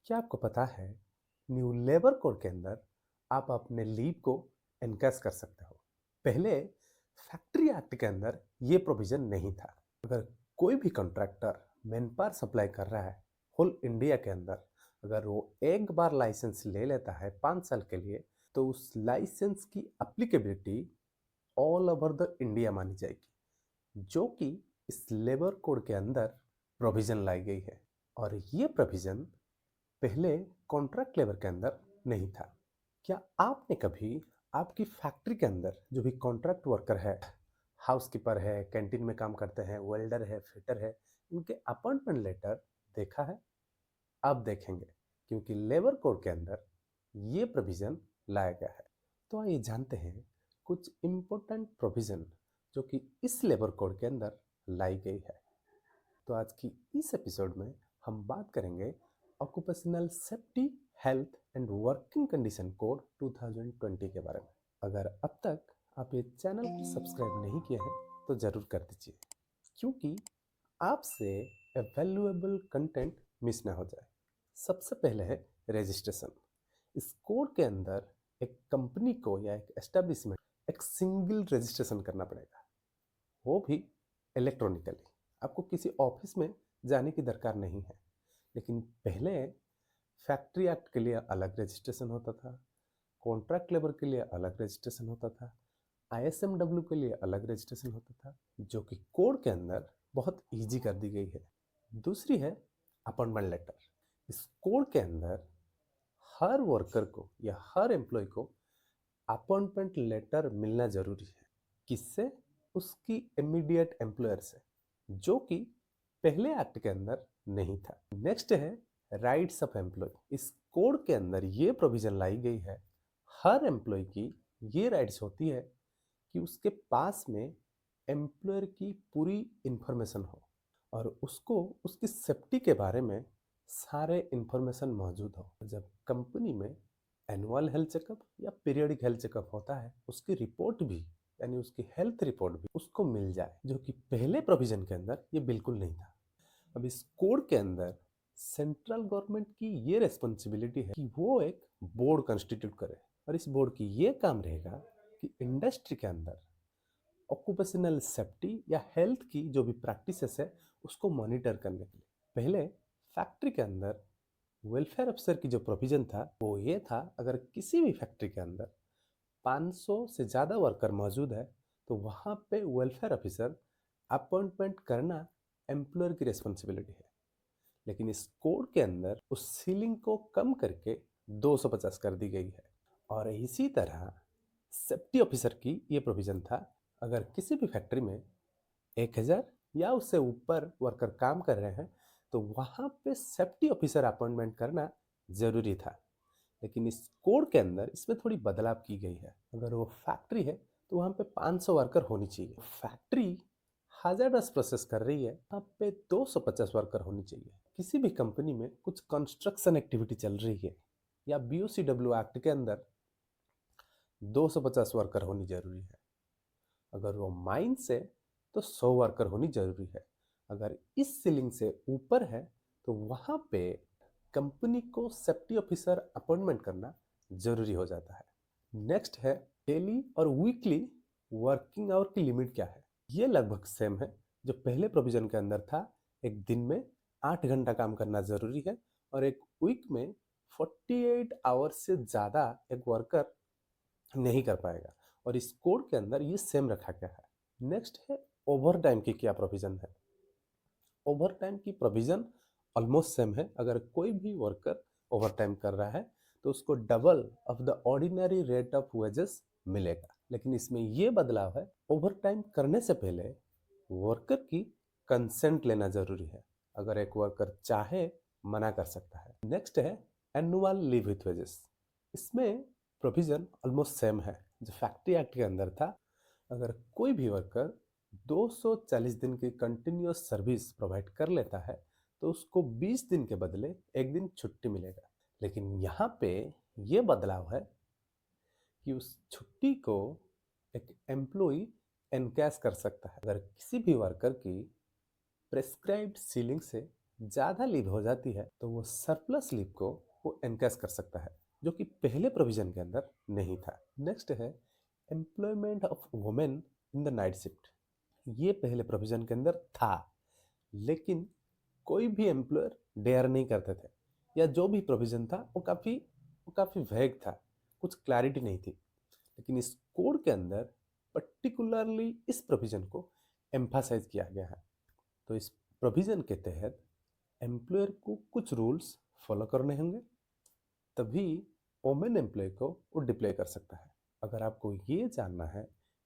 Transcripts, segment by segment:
क्या आपको पता है न्यू लेबर कोड के अंदर आप अपने लीव को एनकैश कर सकते हो। पहले फैक्ट्री एक्ट के अंदर ये प्रोविजन नहीं था। अगर कोई भी कॉन्ट्रैक्टर मैन पावर सप्लाई कर रहा है होल इंडिया के अंदर, अगर वो एक बार लाइसेंस ले लेता है 5 साल के लिए, तो उस लाइसेंस की applicability all over the India मानी जाएगी, जो कि इस लेबर कोड के अंदर प्रोविजन लाई गई है। और ये प्रोविजन पहले कॉन्ट्रैक्ट लेबर के अंदर नहीं था। क्या आपने कभी आपकी फैक्ट्री के अंदर जो भी कॉन्ट्रैक्ट वर्कर है, हाउसकीपर है, कैंटीन में काम करते हैं, वेल्डर है, फिटर है, इनके अपॉइंटमेंट लेटर देखा है? अब देखेंगे, क्योंकि लेबर कोड के अंदर ये प्रोविजन लाया गया है। तो आइए जानते हैं कुछ इम्पोर्टेंट प्रोविजन जो कि इस लेबर कोड के अंदर लाई गई है। तो आज की इस एपिसोड में हम बात करेंगे occupational safety, health and working condition code 2020 के बारे में। अगर अब तक आप ये चैनल को सब्सक्राइब नहीं किए हैं तो ज़रूर कर दीजिए, क्योंकि आपसे वैल्यूएबल कंटेंट मिस ना हो जाए। सबसे पहले है रजिस्ट्रेशन। इस कोड के अंदर एक कंपनी को या एक एस्टेब्लिशमेंट एक सिंगल रजिस्ट्रेशन करना पड़ेगा, वो भी इलेक्ट्रॉनिकली। आपको किसी ऑफिस में जाने की दरकार नहीं है। लेकिन पहले फैक्ट्री एक्ट के लिए अलग रजिस्ट्रेशन होता था, कॉन्ट्रैक्ट लेबर के लिए अलग रजिस्ट्रेशन होता था, आईएसएमडब्ल्यू के लिए अलग रजिस्ट्रेशन होता था, जो कि कोड के अंदर बहुत इजी कर दी गई है। दूसरी है अपॉइंटमेंट लेटर। इस कोड के अंदर हर वर्कर को या हर एम्प्लॉय को अपॉइंटमेंट लेटर मिलना जरूरी है। किससे? उसकी इमीडिएट एम्प्लॉयर से, जो कि पहले एक्ट के अंदर नहीं था। नेक्स्ट है राइट्स ऑफ एम्प्लॉय। इस कोड के अंदर ये प्रोविजन लाई गई है, हर एम्प्लॉय की ये राइट्स होती है कि उसके पास में एम्प्लॉयर की पूरी इंफॉर्मेशन हो और उसको उसकी सेफ्टी के बारे में सारे इंफॉर्मेशन मौजूद हो। जब कंपनी में एनुअल हेल्थ चेकअप या पीरियडिक हेल्थ चेकअप होता है, उसकी रिपोर्ट भी, यानी उसकी हेल्थ रिपोर्ट भी उसको मिल जाए, जो कि पहले प्रोविजन के अंदर ये बिल्कुल नहीं था। अब इस कोड के अंदर सेंट्रल गवर्नमेंट की ये रिस्पॉन्सिबिलिटी है कि वो एक बोर्ड कंस्टिट्यूट करे, और इस बोर्ड की ये काम रहेगा कि इंडस्ट्री के अंदर ऑक्यूपेशनल सेफ्टी या हेल्थ की जो भी प्रैक्टिसेस है उसको मॉनिटर करने के लिए। पहले फैक्ट्री के अंदर वेलफेयर अफसर की जो प्रोविजन था वो ये था, अगर किसी भी फैक्ट्री के अंदर 500 से ज़्यादा वर्कर मौजूद है तो वहाँ पे वेलफेयर ऑफिसर अपॉइंटमेंट करना एम्प्लॉयर की रिस्पॉन्सिबिलिटी है। लेकिन इस कोड के अंदर उस सीलिंग को कम करके 250 कर दी गई है। और इसी तरह सेफ्टी ऑफिसर की ये प्रोविजन था, अगर किसी भी फैक्ट्री में 1000 या उससे ऊपर वर्कर काम कर रहे हैं तो वहाँ पे सेफ्टी ऑफिसर अपॉइंटमेंट करना जरूरी था। लेकिन इस कोड के अंदर इसमें थोड़ी बदलाव की गई है। अगर वो फैक्ट्री है तो वहाँ पे 500 वर्कर होनी चाहिए। फैक्ट्री हाजारस प्रोसेस कर रही है, वहाँ पे 250 वर्कर होनी चाहिए। किसी भी कंपनी में कुछ कंस्ट्रक्शन एक्टिविटी चल रही है या बीओसीडब्ल्यू एक्ट के अंदर 250 वर्कर होनी जरूरी है। अगर वो माइन से तो 100 वर्कर होनी जरूरी है। अगर इस सीलिंग से ऊपर है तो वहाँ पे कंपनी को सेफ्टी ऑफिसर अपॉइंटमेंट करना जरूरी हो जाता है। नेक्स्ट है डेली और वीकली वर्किंग आवर की लिमिट क्या है। ये लगभग सेम है जो पहले प्रोविजन के अंदर था। एक दिन में 8 घंटा काम करना जरूरी है और एक वीक में 48 आवर्स से ज़्यादा एक वर्कर नहीं कर पाएगा, और इस कोड के अंदर ये सेम रखा गया है। नेक्स्ट है ओवर टाइम की क्या प्रोविजन है। ओवर टाइम की प्रोविजन ऑलमोस्ट सेम है। अगर कोई भी वर्कर ओवर टाइम कर रहा है तो उसको double of the ordinary rate of wages मिलेगा। लेकिन इसमें ये बदलाव है, ओवर टाइम करने से पहले वर्कर की कंसेंट लेना जरूरी है। अगर एक वर्कर चाहे मना कर सकता है। नेक्स्ट है एनुअल लीव विथ वेजेस। इसमें प्रोविजन ऑलमोस्ट सेम है जो फैक्ट्री एक्ट के अंदर था। अगर कोई भी वर्कर 240 दिन की कंटिन्यूस सर्विस प्रोवाइड कर लेता है तो उसको 20 दिन के बदले एक दिन छुट्टी मिलेगा। लेकिन यहाँ पे ये बदलाव है कि उस छुट्टी को एक एम्प्लॉय एनकैश कर सकता है। अगर किसी भी वर्कर की प्रेस्क्राइब्ड सीलिंग से ज़्यादा लीव हो जाती है तो वो सरप्लस लीव को वो एनकैश कर सकता है, जो कि पहले प्रोविजन के अंदर नहीं था। नेक्स्ट है employment of women in the night shift. ये पहले प्रोविजन के अंदर था, लेकिन कोई भी एम्प्लॉयर डेयर नहीं करते थे, या जो भी प्रोविजन था वो काफ़ी वैग था, कुछ क्लैरिटी नहीं थी। लेकिन इस कोड के अंदर पर्टिकुलरली इस प्रोविजन को एम्फासाइज किया गया है। तो इस प्रोविजन के तहत एम्प्लॉयर को कुछ रूल्स फॉलो करने होंगे, तभी वोमेन एम्प्लॉय को वो डिप्लॉय कर सकता है। अगर आपको ये जानना है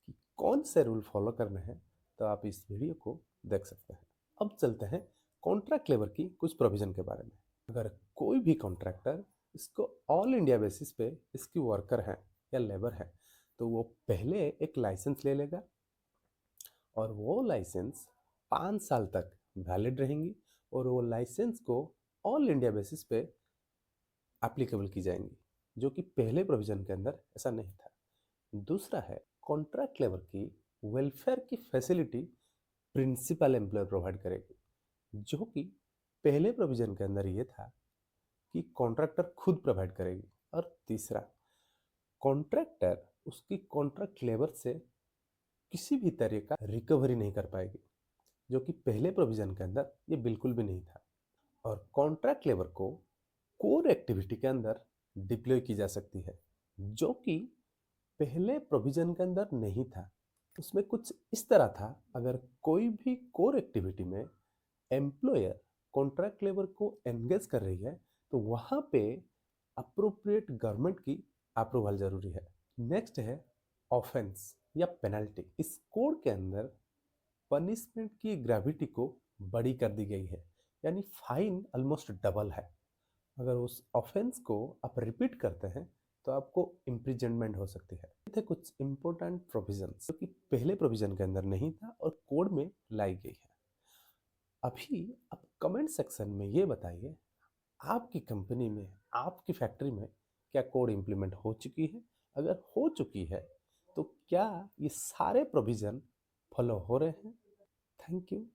कि कौन से रूल फॉलो करने हैं, तो आप इस वीडियो को देख सकते हैं। अब चलते हैं कॉन्ट्रैक्ट लेबर की कुछ प्रोविजन के बारे में। अगर कोई भी कॉन्ट्रैक्टर इसको ऑल इंडिया बेसिस पे इसकी वर्कर है या लेबर है, तो वो पहले एक लाइसेंस ले लेगा, और वो लाइसेंस 5 साल तक वैलिड रहेंगी, और वो लाइसेंस को ऑल इंडिया बेसिस पे एप्लीकेबल की जाएंगी, जो कि पहले प्रोविजन के अंदर ऐसा नहीं था। दूसरा है कॉन्ट्रैक्ट लेबर की वेलफेयर की फैसिलिटी प्रिंसिपल एम्प्लॉयर प्रोवाइड करेगी, जो कि पहले प्रोविजन के अंदर ये था कि कॉन्ट्रैक्टर खुद प्रोवाइड करेगी। और तीसरा, कॉन्ट्रैक्टर उसकी कॉन्ट्रैक्ट लेबर से किसी भी तरह का रिकवरी नहीं कर पाएगी, जो कि पहले प्रोविजन के अंदर ये बिल्कुल भी नहीं था। और कॉन्ट्रैक्ट लेबर को कोर एक्टिविटी के अंदर डिप्लॉय की जा सकती है, जो कि पहले प्रोविजन के अंदर नहीं था। उसमें कुछ इस तरह था, अगर कोई भी कोर एक्टिविटी में एम्प्लॉयर कॉन्ट्रैक्ट लेबर को एंगेज कर रही है, तो वहाँ पे अप्रोप्रिएट गवर्नमेंट की अप्रूवल जरूरी है। नेक्स्ट है ऑफेंस या पेनल्टी। इस कोड के अंदर पनिशमेंट की ग्रेविटी को बड़ी कर दी गई है, यानी फाइन ऑलमोस्ट डबल है। अगर उस ऑफेंस को आप रिपीट करते हैं तो आपको इम्प्रिजनमेंट हो सकती है। ये थे कुछ इंपॉर्टेंट प्रोविजंस जो कि पहले प्रोविजन के अंदर नहीं था और कोड में लाई गई है। अभी आप कमेंट सेक्शन में ये बताइए, आपकी कंपनी में, आपकी फैक्ट्री में क्या कोड इम्प्लीमेंट हो चुकी है? अगर हो चुकी है तो क्या ये सारे प्रोविजन फॉलो हो रहे हैं? Thank you.